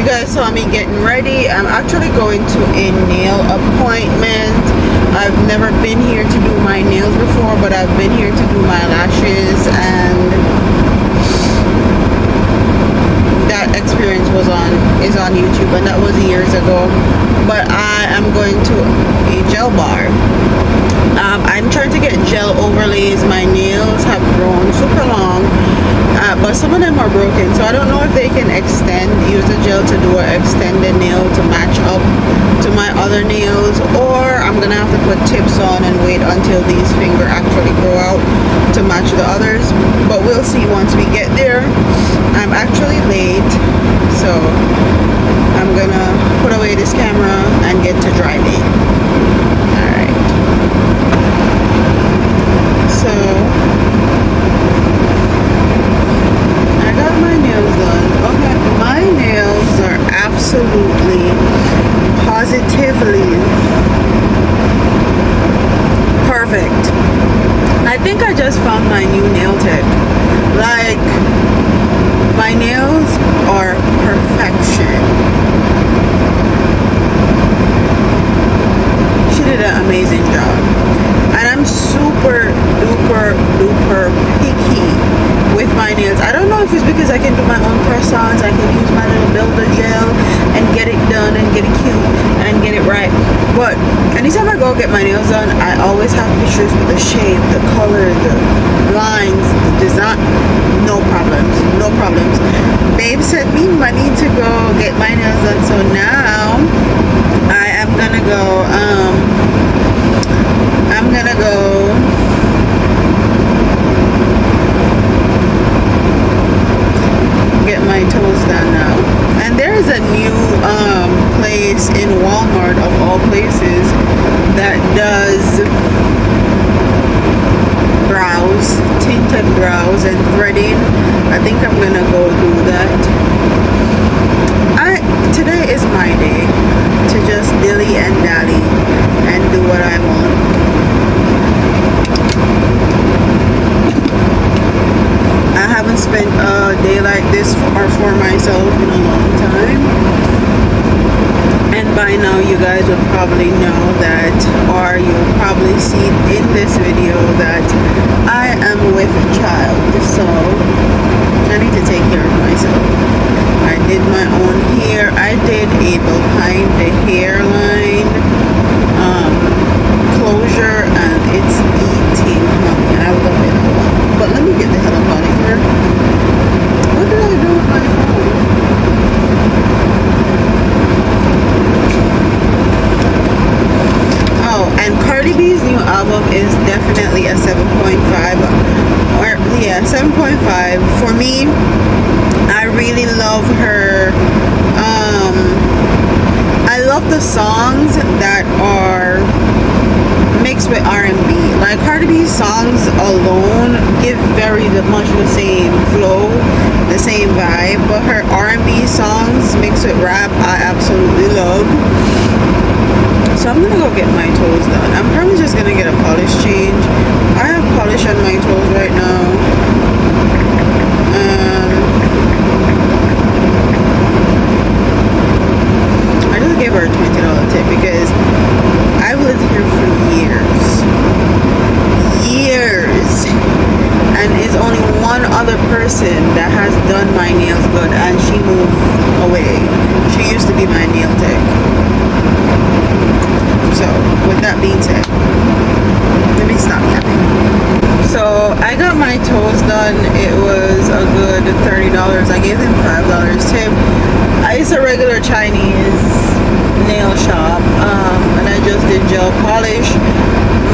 guys saw me getting ready. I'm actually going to a nail appointment. I've never been here to do my nails before, but I've been here to do my lashes, and that experience is on YouTube, and that was years ago. But I am going to a gel bar. I'm trying to get gel overlays. My nails have grown super long, but some of them are broken, so I don't know if they can use the gel to do an extended nail to match up to my other nails, or I'm gonna have to put tips on and wait until these fingers actually grow out to match the others. But we'll see once we get there. I'm actually late, so I'm gonna put away this camera and get to driving. Alright, so I got my nails done. Okay, my nails are absolutely, positively perfect. I think I just found my new nail tech. Like, my nails are perfection. She did an amazing job. And I'm super duper duper picky with my nails. I don't know if it's because I can do my own press-ons. I can use my little builder gel and get it done and get it cute and get it right. But anytime I go get my nails done, I always have pictures with the shape, the color, the lines, the design. No problems, no problems. Babe sent me money to go get my nails done, so now I am gonna go. I'm gonna go get my toes done now. And there is a new place in Walmart, of all places, that does brows, tinted brows and threading. I think I'm gonna go do that. Today is my day to just dilly and dally and do what I want. I haven't spent a day like this for myself in a long time. And by now you guys would probably know that, or you'll probably see in this video that I am with a child, so I need to take care of myself. I did my own hair. I did a behind the hairline closure, and it's eating money. I love it a lot. But let me get the hell up out of here. What did I do with my phone? Oh, and Cardi B's new album is definitely a 7.5. Or yeah, 7.5 for me. I really love her. I love the songs that are mixed with R&B. Like, Cardi B's songs alone give very much the same flow, the same vibe, but her R&B songs mixed with rap I absolutely love. So I'm gonna go get my toes done. I'm probably just gonna get a polish change. I have polish on my toes right now. I just gave her a $20 tip because I've lived here for years, and it's only one other person that has done my nails good, and she moved away. She used to be my nail tech. So with that being said, let me stop yapping. So I got my toes done. It was a good $30. I gave them $5 tip. It's a regular Chinese nail shop, and I just did gel polish.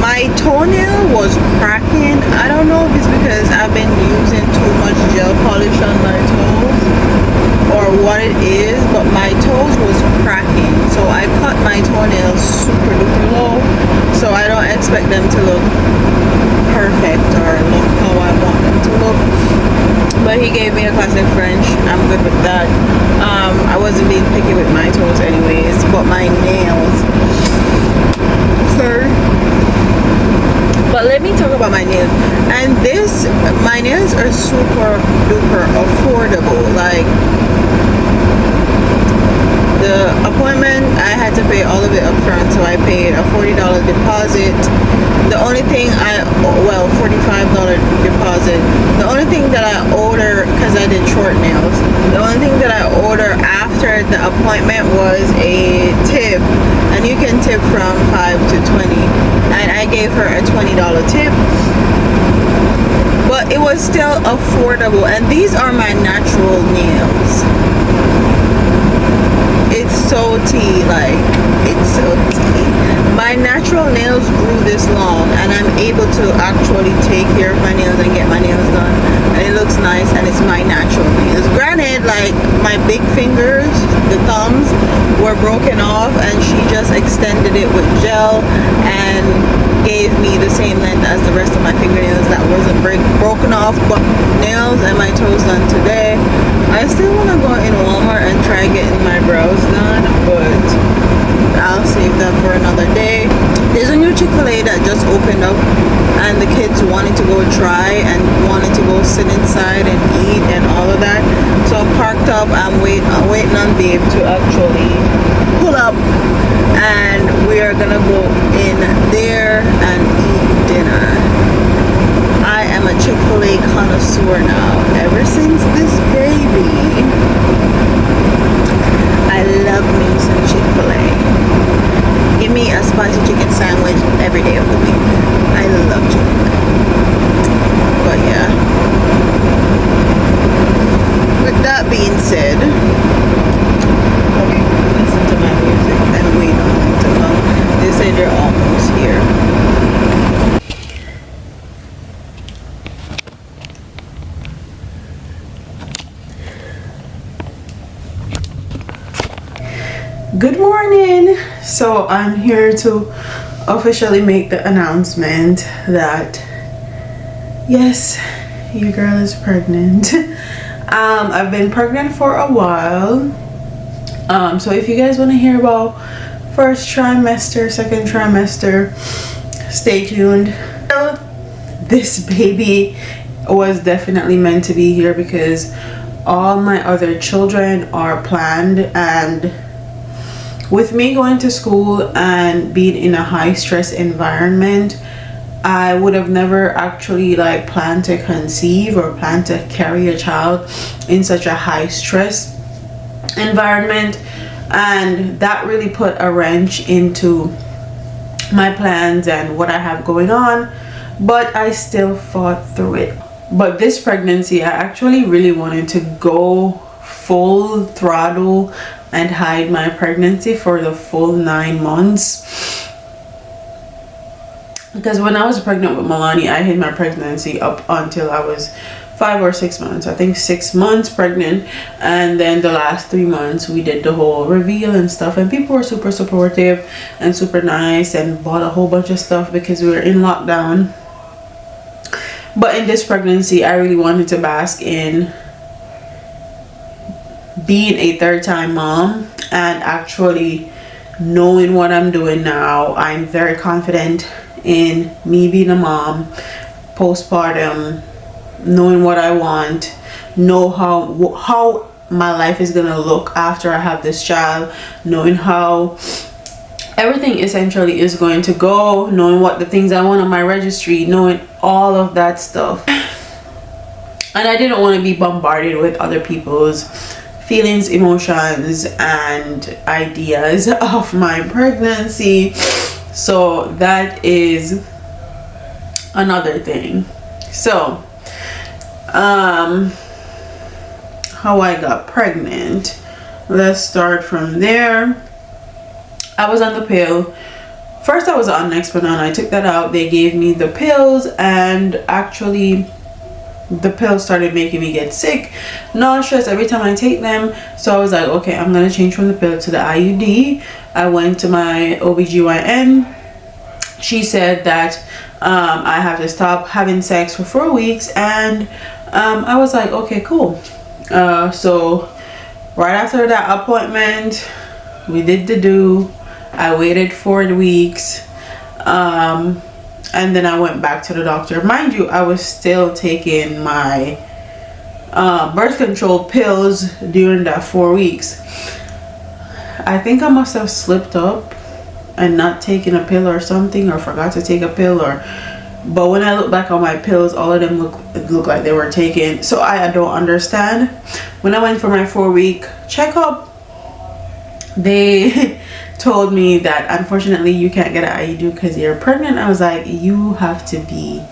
My toenail was cracking. I don't know if it's because I've been using too much gel polish on my toes or what it is, but my toes was cracking, so I cut my toenails super duper low, so I don't expect them to look perfect or look how I want them to look. But he gave me a classic French. I'm good with that. I wasn't being picky with my toes anyways, but my nails, sorry. But let me talk about my nails. And my nails are super duper affordable. Like, the appointment, I had to pay all of it up front, so I paid a $40 deposit. The only thing $45 deposit. The only thing that I ordered, because I did short nails, the only thing that I ordered after the appointment was a tip, and you can tip from 5 to 20, and I gave her a $20 tip, but it was still affordable, and these are my natural nails. It's so tea, like, it's so tea. My natural nails grew this long, and I'm able to actually take care of my nails and get my nails done, and it looks nice, and it's my natural nails. Granted, like, my big fingers, the thumbs, were broken off, and she just extended it with gel and gave me the same length as the rest of my fingernails that wasn't broken off. But nails and my toes done today. I still want to go in Walmart and try getting my brows done, but I'll save that for another day. There's a new Chick-fil-A that just opened up, and the kids wanted to go try and wanted to go sit inside and eat and all of that. So I'm parked up. I'm waiting on Babe to actually pull up, and we are gonna go in there and eat dinner. I am a Chick-fil-A connoisseur now. Ever since this baby, I love me some Chick-fil-A. Give me a spicy chicken sandwich every day of the week. I love Chick-fil-A. But yeah. With that being said, listen to my music and wait on them to come. They say they're almost here. Good morning. So I'm here to officially make the announcement that yes, your girl is pregnant. I've been pregnant for a while. So if you guys want to hear about first trimester, second trimester, stay tuned. This baby was definitely meant to be here because all my other children are planned, and with me going to school and being in a high stress environment, I would have never actually like planned to conceive or planned to carry a child in such a high stress environment, and that really put a wrench into my plans and what I have going on, but I still fought through it. But this pregnancy, I actually really wanted to go full throttle and hide my pregnancy for the full 9 months, because when I was pregnant with Milani, I hid my pregnancy up until I was 5 or 6 months. I think 6 months pregnant, and then the last 3 months we did the whole reveal and stuff, and people were super supportive and super nice and bought a whole bunch of stuff because we were in lockdown. But in this pregnancy, I really wanted to bask in being a third-time mom and actually knowing what I'm doing now. I'm very confident in me being a mom, postpartum, knowing what I want, know how my life is gonna look after I have this child, knowing how everything essentially is going to go, knowing what the things I want on my registry, knowing all of that stuff. And I didn't want to be bombarded with other people's feelings, emotions, and ideas of my pregnancy. So that is another thing. So how I got pregnant, let's start from there. I was on the pill. First I was on Nexplanon. I took that out. They gave me the pills, and actually the pills started making me get sick, nauseous every time I take them. So I was like, okay, I'm gonna change from the pill to the IUD. I went to my OBGYN. She said that I have to stop having sex for 4 weeks, and I was like, okay, cool. So right after that appointment, we did the do. I waited 4 weeks, and then I went back to the doctor. Mind you, I was still taking my birth control pills during that 4 weeks. I think I must have slipped up and not taken a pill or something, or forgot to take a pill, or but when I look back on my pills, all of them look like they were taken. So I don't understand. When I went for my 4-week checkup, they told me that unfortunately you can't get an IUD because you're pregnant. I was like, you have to be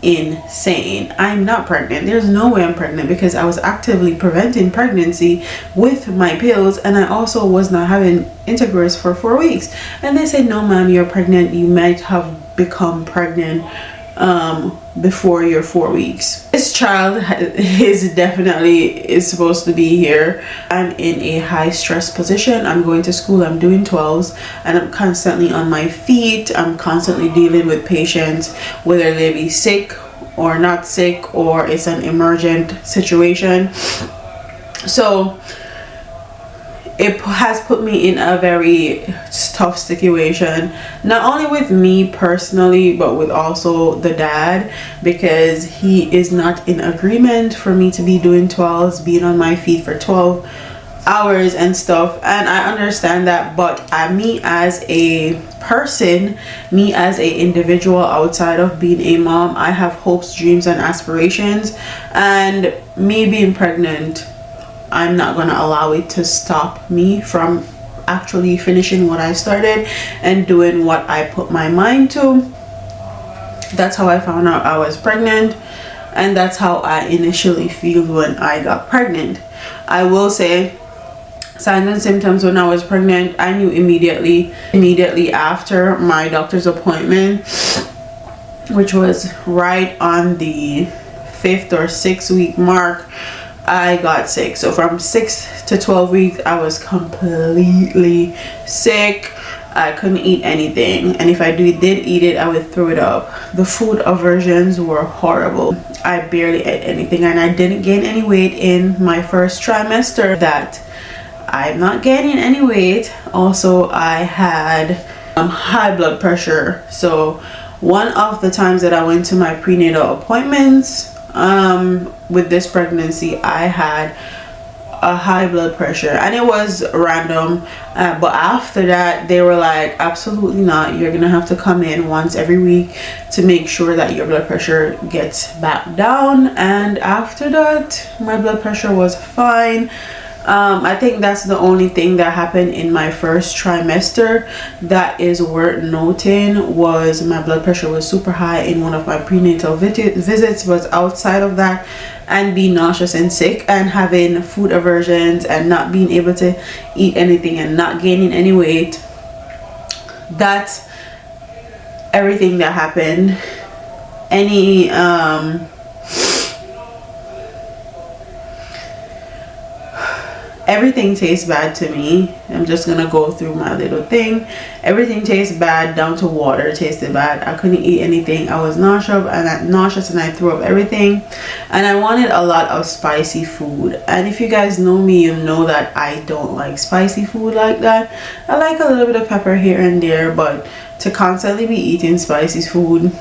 insane. I'm not pregnant. There's no way I'm pregnant, because I was actively preventing pregnancy with my pills, and I also was not having intercourse for 4 weeks. And they said, no ma'am, you're pregnant. You might have become pregnant before your 4 weeks. This child is supposed to be here. I'm in a high stress position. I'm going to school, I'm doing 12s, and I'm constantly on my feet. I'm constantly dealing with patients, whether they be sick or not sick, or it's an emergent situation. So it has put me in a very tough situation, not only with me personally, but with also the dad, because he is not in agreement for me to be doing 12s, being on my feet for 12 hours and stuff. And I understand that, but me as a person, me as a individual outside of being a mom, I have hopes, dreams, and aspirations, and me being pregnant, I'm not going to allow it to stop me from actually finishing what I started and doing what I put my mind to. That's how I found out I was pregnant, and that's how I initially feel when I got pregnant. I will say, signs and symptoms when I was pregnant, I knew immediately after my doctor's appointment, which was right on the 5th or 6th week mark. I got sick. So from 6 to 12 weeks, I was completely sick. I couldn't eat anything, and if I did eat it, I would throw it up. The food aversions were horrible. I barely ate anything, and I didn't gain any weight in my first trimester. That I'm not gaining any weight. Also, I had high blood pressure. So one of the times that I went to my prenatal appointments with this pregnancy, I had a high blood pressure, and it was random, but after that they were like, absolutely not, you're gonna have to come in once every week to make sure that your blood pressure gets back down. And after that, my blood pressure was fine. I think that's the only thing that happened in my first trimester that is worth noting, was my blood pressure was super high in one of my prenatal visits. But outside of that, and being nauseous and sick and having food aversions and not being able to eat anything and not gaining any weight, that's everything that happened. Everything tastes bad to me. I'm just gonna go through my little thing. Everything tastes bad, down to water tasted bad. I couldn't eat anything. I was nauseous and I threw up everything, and I wanted a lot of spicy food. And if you guys know me, you know that I don't like spicy food like that. I like a little bit of pepper here and there, but to constantly be eating spicy food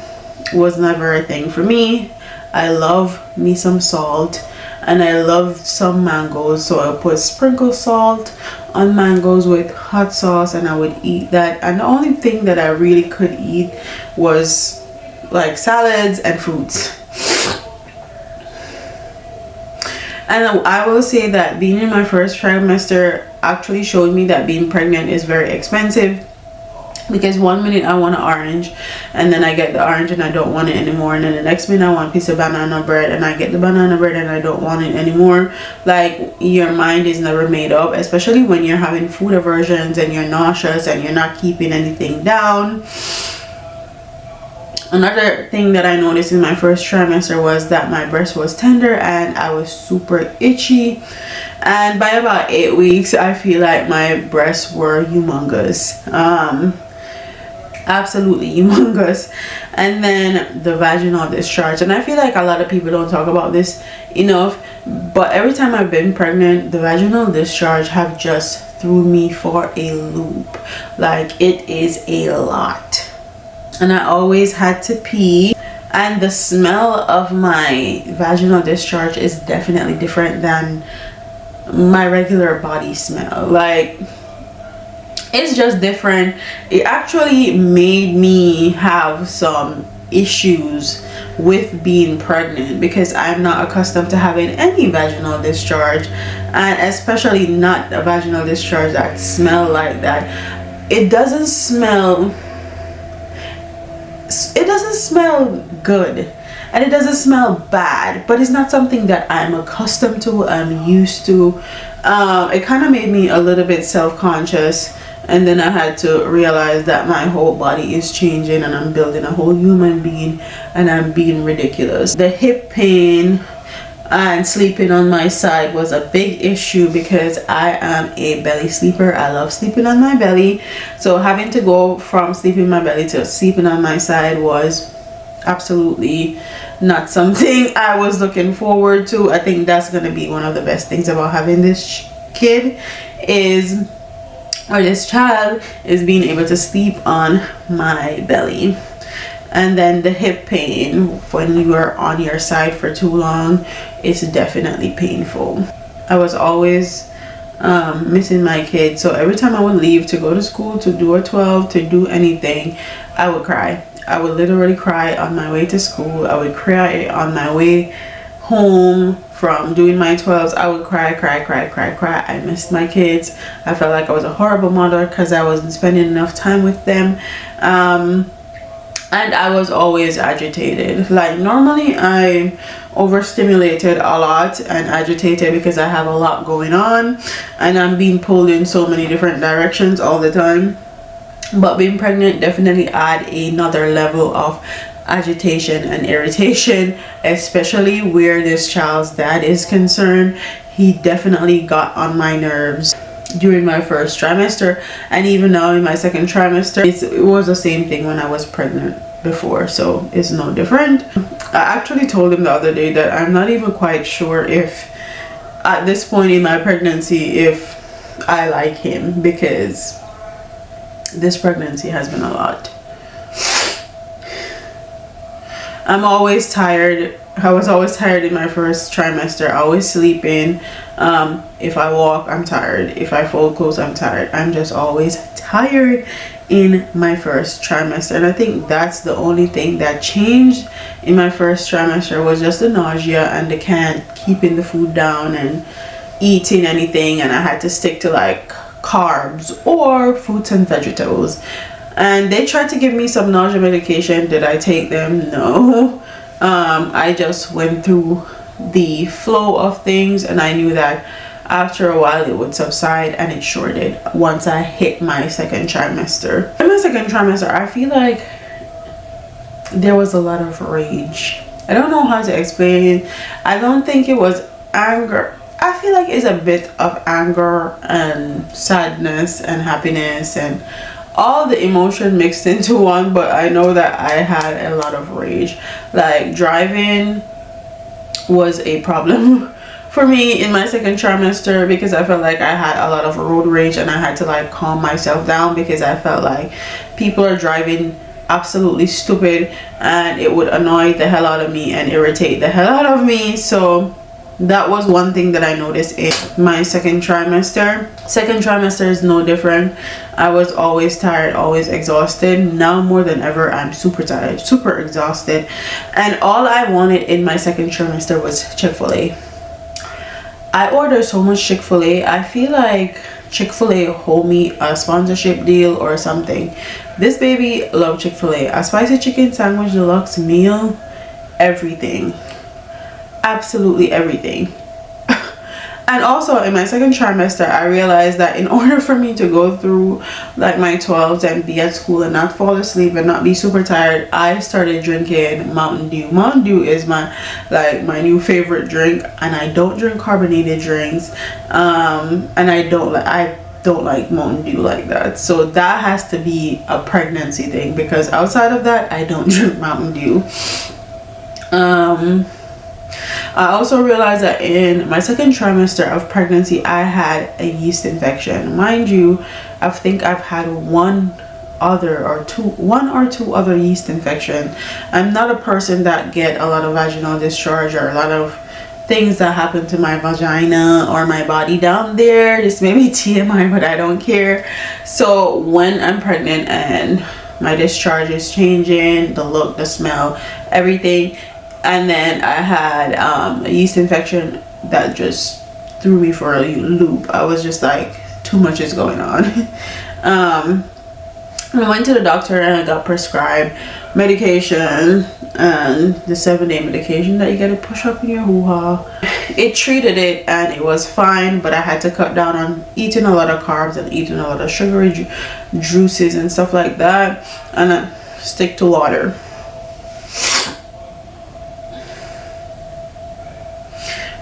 was never a thing for me. I love me some salt, and I love some mangoes, so I put sprinkle salt on mangoes with hot sauce, and I would eat that. And the only thing that I really could eat was like salads and fruits. And I will say that being in my first trimester actually showed me that being pregnant is very expensive, because one minute I want an orange, and then I get the orange and I don't want it anymore, and then the next minute I want a piece of banana bread and I get the banana bread and I don't want it anymore. Like, your mind is never made up, especially when you're having food aversions and you're nauseous and you're not keeping anything down. Another thing that I noticed in my first trimester was that my breast was tender and I was super itchy, and by about 8 weeks I feel like my breasts were humongous. Absolutely humongous. And then the vaginal discharge, and I feel like a lot of people don't talk about this enough, but every time I've been pregnant, the vaginal discharge have just threw me for a loop. Like, it is a lot, and I always had to pee, and the smell of my vaginal discharge is definitely different than my regular body smell. Like, it's just different. It actually made me have some issues with being pregnant because I'm not accustomed to having any vaginal discharge, and especially not a vaginal discharge that smell like that. It doesn't smell good, and it doesn't smell bad, but it's not something that I'm accustomed to, I'm used to. It kind of made me a little bit self-conscious, and then I had to realize that my whole body is changing and I'm building a whole human being and I'm being ridiculous. The hip pain and sleeping on my side was a big issue because I am a belly sleeper. I love sleeping on my belly, so having to go from sleeping on my belly to sleeping on my side was absolutely not something I was looking forward to. I think that's going to be one of the best things about having this kid is, or this child, is being able to sleep on my belly. And then the hip pain, when you are on your side for too long, it's definitely painful. I was always missing my kid, so every time I would leave to go to school, to do a 12, to do anything, I would cry. I would literally cry on my way to school. I would cry on my way home from doing my 12s. I would cry. I missed my kids. I felt like I was a horrible mother because I wasn't spending enough time with them. And I was always agitated. Like, normally I'm overstimulated a lot and agitated because I have a lot going on and I'm being pulled in so many different directions all the time. But being pregnant definitely add another level of agitation and irritation, especially where this child's dad is concerned. He definitely got on my nerves during my first trimester, and even now in my second trimester. It was the same thing when I was pregnant before, so it's no different. I actually told him the other day that I'm not even quite sure if at this point in my pregnancy if I like him, because this pregnancy has been a lot. I'm always tired. I was always tired in my first trimester, always sleeping. If I walk, I'm tired. If I fold clothes, I'm tired. I'm just always tired in my first trimester, and I think that's the only thing that changed in my first trimester was just the nausea and the can't keeping the food down and eating anything, and I had to stick to like carbs or fruits and vegetables. And they tried to give me some nausea medication. Did I take them? No. I just went through the flow of things, and I knew that after a while it would subside, and it sure did once I hit my second trimester. In my second trimester, I feel like there was a lot of rage. I don't know how to explain it. I don't think it was anger. I feel like it's a bit of anger and sadness and happiness and all the emotion mixed into one, but I know that I had a lot of rage. Like, driving was a problem for me in my second trimester because I felt like I had a lot of road rage, and I had to like calm myself down because I felt like people are driving absolutely stupid and it would annoy the hell out of me and irritate the hell out of me. So that was one thing that I noticed in my second trimester. Second trimester is no different. I was always tired, always exhausted. Now more than ever, I'm super tired, super exhausted, and all I wanted in my second trimester was Chick-fil-A. I ordered so much Chick-fil-A. I feel like Chick-fil-A hold me a sponsorship deal or something. This baby loved Chick-fil-A. A spicy chicken sandwich deluxe meal, everything. Absolutely everything. And also in my second trimester, I realized that in order for me to go through like my 12s and be at school and not fall asleep and not be super tired, I started drinking Mountain Dew. Mountain Dew is my new favorite drink, and I don't drink carbonated drinks, and I don't like Mountain Dew like that. So that has to be a pregnancy thing, because outside of that, I don't drink Mountain Dew. I also realized that in my second trimester of pregnancy, I had a yeast infection. Mind you, I think I've had one or two other yeast infection. I'm not a person that get a lot of vaginal discharge or a lot of things that happen to my vagina or my body down there. This may be TMI, but I don't care. So when I'm pregnant and my discharge is changing, the look, the smell, everything, and then I had a yeast infection that just threw me for a loop. I was just like, too much is going on. I went to the doctor and I got prescribed medication, and the 7-day medication that you gotta push up in your hoo-ha. It treated it and it was fine, but I had to cut down on eating a lot of carbs and eating a lot of sugary juices and stuff like that, and stick to water.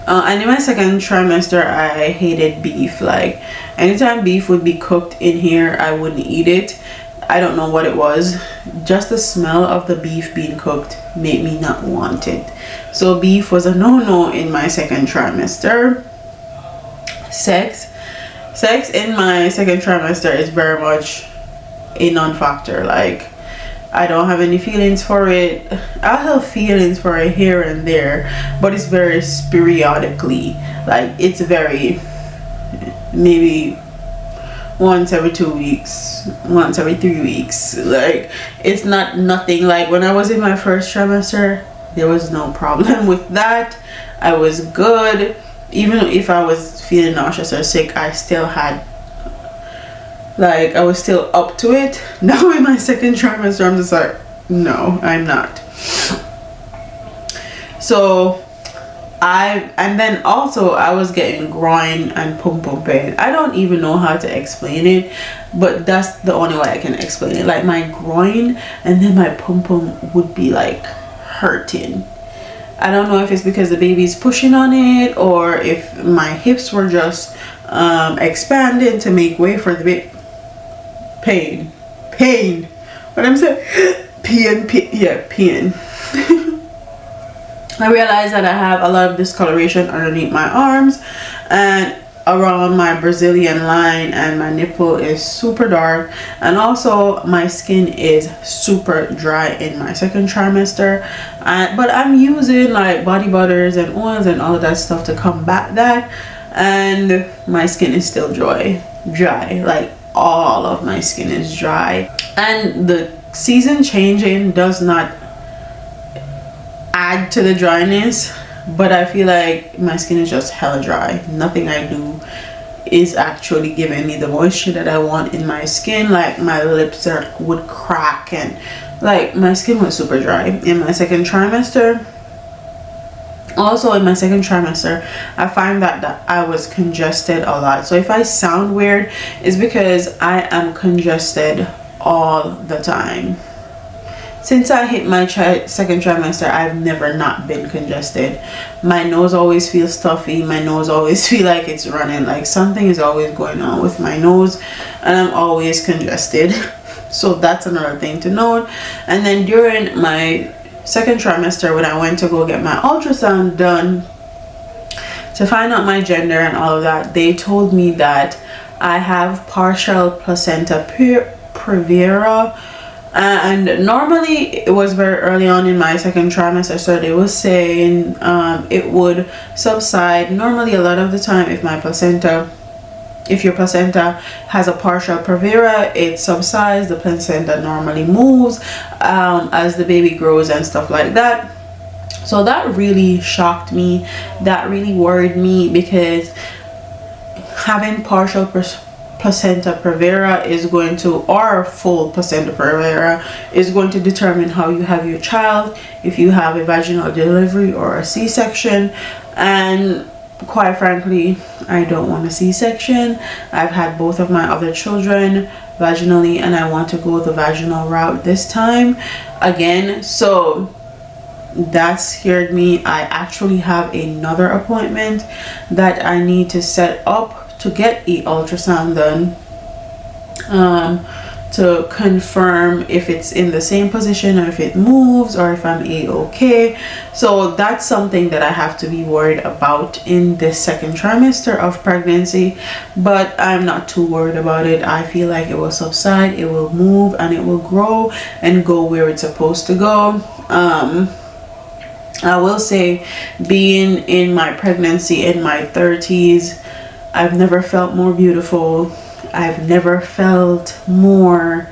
And in my second trimester, I hated beef. Like, anytime beef would be cooked in here, I wouldn't eat it. I don't know what it was. Just the smell of the beef being cooked made me not want it. So beef was a no-no in my second trimester. Sex in my second trimester is very much a non-factor. Like, I don't have any feelings for it. I have feelings for it here and there, but it's very sporadically. Like, it's very, maybe once every 2 weeks, once every 3 weeks. Like, it's not nothing. Like, when I was in my first trimester, there was no problem with that. I was good. Even if I was feeling nauseous or sick, I still had, like, I was still up to it. Now in my second trimester, I'm just like, no, I'm not. So and then also I was getting groin and pum pum pain. I don't even know how to explain it, but that's the only way I can explain it. Like, my groin and then my pum pum would be like hurting. I don't know if it's because the baby's pushing on it, or if my hips were just expanding to make way for the baby. Pain. What I'm saying? Pain. I realized that I have a lot of discoloration underneath my arms and around my Brazilian line, and my nipple is super dark, and also my skin is super dry in my second trimester. But I'm using like body butters and oils and all of that stuff to combat that, and my skin is still dry. Like, all of my skin is dry, and the season changing does not add to the dryness, but I feel like my skin is just hella dry. Nothing I do is actually giving me the moisture that I want in my skin. Like, my lips would crack, and like, my skin was super dry in my second trimester. Also in my second trimester, I find that I was congested a lot. So if I sound weird, it's because I am congested all the time. Since I hit my second trimester, I've never not been congested. My nose always feels stuffy. My nose always feels like it's running. Like, something is always going on with my nose, and I'm always congested. So that's another thing to note. And then during my second trimester, when I went to go get my ultrasound done to find out my gender and all of that, they told me that I have partial placenta previa. And normally, it was very early on in my second trimester, so they were saying it would subside. Normally, a lot of the time, if your placenta has a partial previa, it subsides. The placenta normally moves as the baby grows and stuff like that. So that really shocked me. That really worried me, because having partial placenta previa is going to, or full placenta previa is going to determine how you have your child, if you have a vaginal delivery or a C-section. And quite frankly, I don't want a C-section. I've had both of my other children vaginally, and I want to go the vaginal route this time again. So that scared me. I actually have another appointment that I need to set up to get the ultrasound done, to confirm if it's in the same position, or if it moves, or if I'm a-okay. So that's something that I have to be worried about in this second trimester of pregnancy, but I'm not too worried about it. I feel like it will subside, it will move, and it will grow and go where it's supposed to go. I will say, being in my pregnancy in my 30s, I've never felt more beautiful. I've never felt more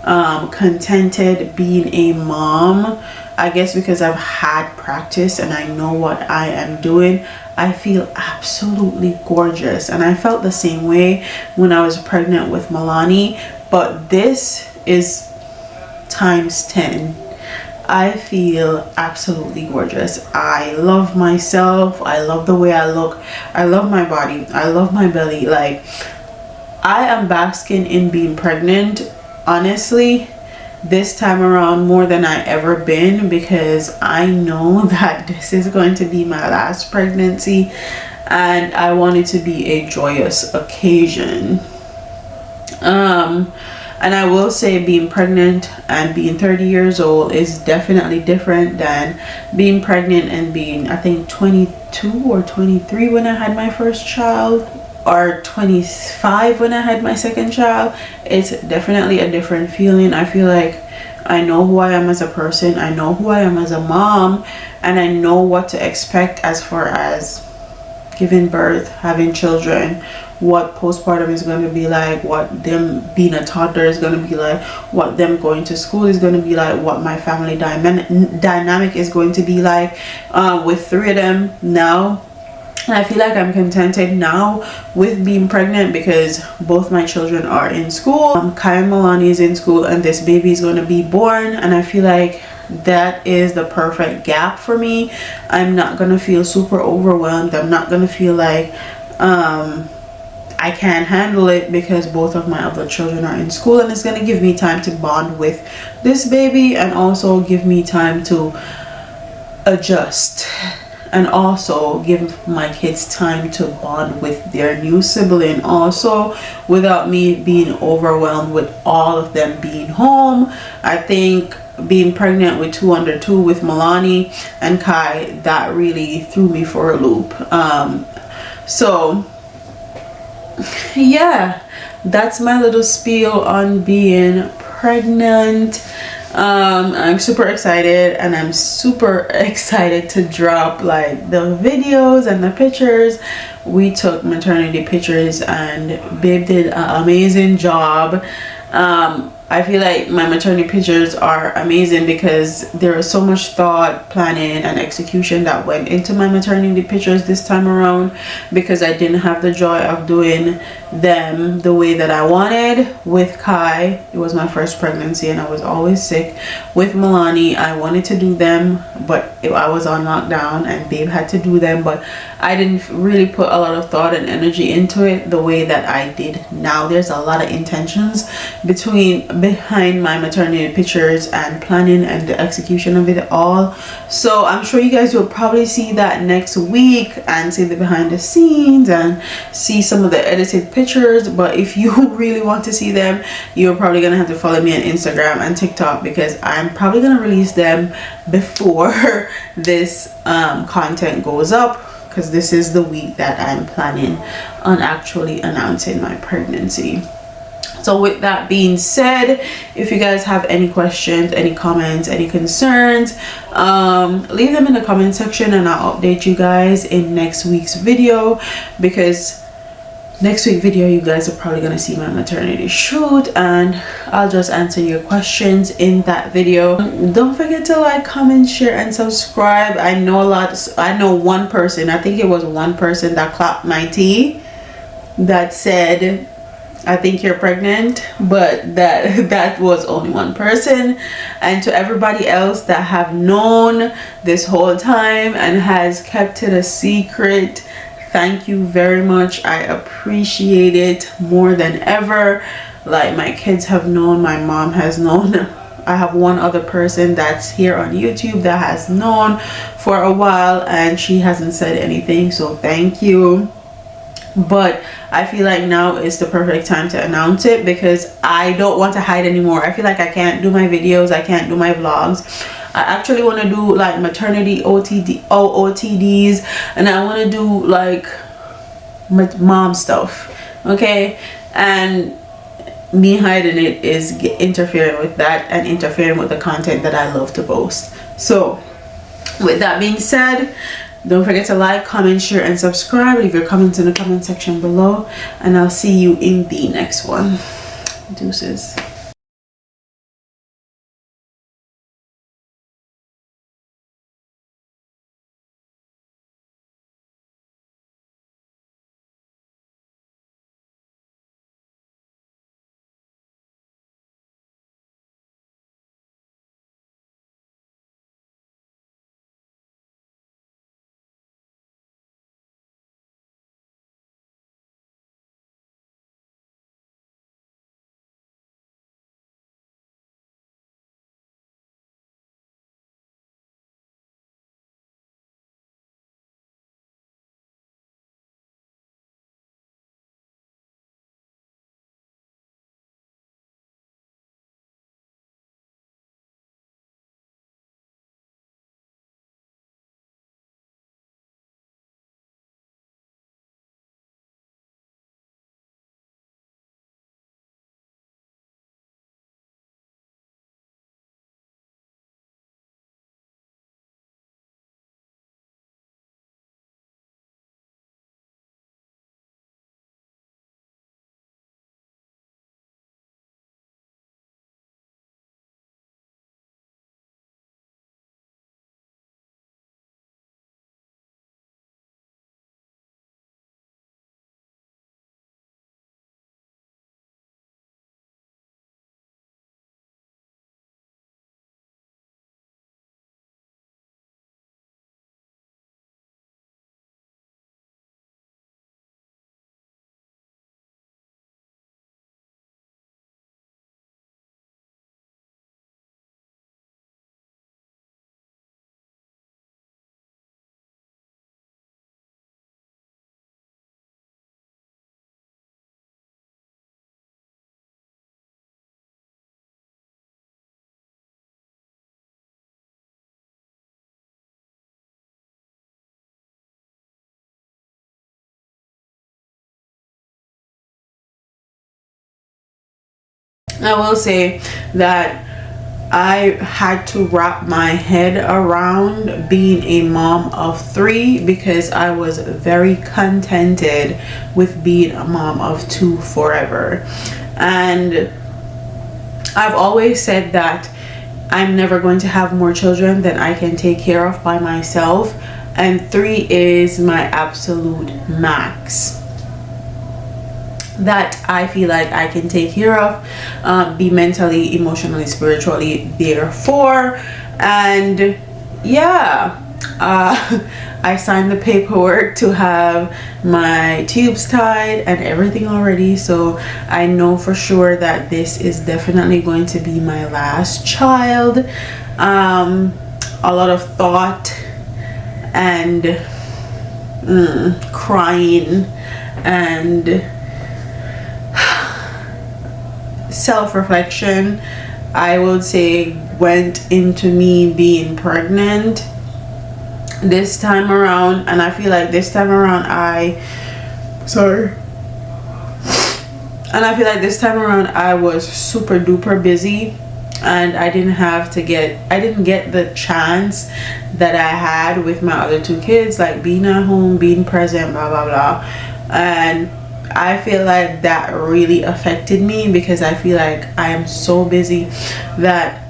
contented being a mom. I guess because I've had practice and I know what I am doing. I feel absolutely gorgeous, and I felt the same way when I was pregnant with Milani, but this is times 10. I feel absolutely gorgeous. I love myself. I love the way I look. I love my body. I love my belly. Like, I am basking in being pregnant, honestly, this time around more than I ever been, because I know that this is going to be my last pregnancy and I want it to be a joyous occasion. And I will say, being pregnant and being 30 years old is definitely different than being pregnant and being, I think, 22 or 23 when I had my first child, or 25 when I had my second child. It's definitely a different feeling. I feel like I know who I am as a person, I know who I am as a mom, and I know what to expect as far as giving birth, having children, what postpartum is going to be like, what them being a toddler is going to be like, what them going to school is going to be like, what my family dynamic is going to be like with 3 of them now. And I feel like I'm contented now with being pregnant because both my children are in school. Kai and Milani is in school, and this baby is going to be born, and I feel like that is the perfect gap for me. I'm not going to feel super overwhelmed. I'm not going to feel like I can't handle it, because both of my other children are in school, and it's going to give me time to bond with this baby and also give me time to adjust, and also give my kids time to bond with their new sibling also, without me being overwhelmed with all of them being home. I think being pregnant with 2 under 2 with Milani and Kai, that really threw me for a loop. So yeah, that's my little spiel on being pregnant. I'm super excited, and I'm super excited to drop like the videos and the pictures. We took maternity pictures and babe did an amazing job. I feel like my maternity pictures are amazing because there is so much thought, planning, and execution that went into my maternity pictures this time around, because I didn't have the joy of doing them the way that I wanted. With Kai, it was my first pregnancy and I was always sick. With Milani, I wanted to do them, but I was on lockdown and babe had to do them, but I didn't really put a lot of thought and energy into it the way that I did now. There's a lot of intentions behind my maternity pictures and planning and the execution of it all. So I'm sure you guys will probably see that next week and see the behind the scenes and see some of the edited pictures. But if you really want to see them, you're probably gonna have to follow me on Instagram and TikTok, because I'm probably gonna release them before this content goes up, because this is the week that I'm planning on actually announcing my pregnancy. So with that being said, if you guys have any questions, any comments, any concerns, leave them in the comment section and I'll update you guys in next week's video, because next week video you guys are probably gonna see my maternity shoot and I'll just answer your questions in that video. Don't forget to like, comment, share, and subscribe. I know one person, I think it was one person that clapped my tea, that said, I think you're pregnant, but that was only one person. And to everybody else that have known this whole time and has kept it a secret, thank you very much. I appreciate it more than ever. Like, my kids have known, my mom has known. I have one other person that's here on YouTube that has known for a while and she hasn't said anything, so thank you. But I feel like now is the perfect time to announce it, because I don't want to hide anymore. I feel like I can't do my videos, I can't do my vlogs. I actually want to do like maternity OOTDs, and I want to do like mom stuff, okay? And me hiding it is interfering with that and interfering with the content that I love to post. So With that being said, don't forget to like, comment, share, and subscribe. Leave your comments in the comment section below, and I'll see you in the next one. Deuces. I will say that I had to wrap my head around being a mom of 3 because I was very contented with being a mom of 2 forever. And I've always said that I'm never going to have more children than I can take care of by myself, and 3 is my absolute max that I feel like I can take care of, be mentally, emotionally, spiritually there for. And yeah, I signed the paperwork to have my tubes tied and everything already, so I know for sure that this is definitely going to be my last child. A lot of thought and crying and self-reflection, I would say, went into me being pregnant this time around. And I feel like this time around I was super duper busy, and I didn't get the chance that I had with my other 2 kids, like being at home, being present, blah blah blah. And I feel like that really affected me because I feel like I am so busy that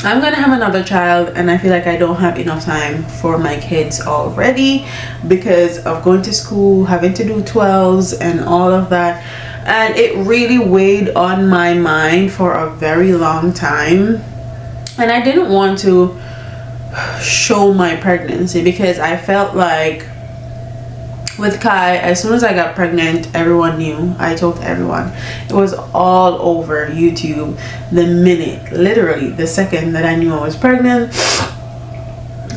I'm gonna have another child, and I feel like I don't have enough time for my kids already because of going to school, having to do 12s and all of that. And it really weighed on my mind for a very long time, and I didn't want to show my pregnancy because I felt like with Kai, as soon as I got pregnant, everyone knew. I told everyone. It was all over YouTube the minute, literally the second that I knew I was pregnant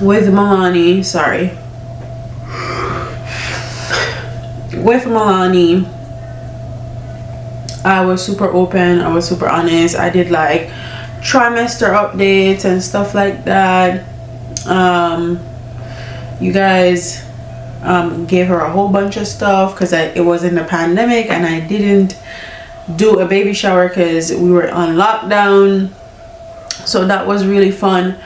with Milani. With Milani, I was super open, I was super honest. I did like trimester updates and stuff like that. You guys gave her a whole bunch of stuff because it was in the pandemic, and I didn't do a baby shower because we were on lockdown, so that was really fun.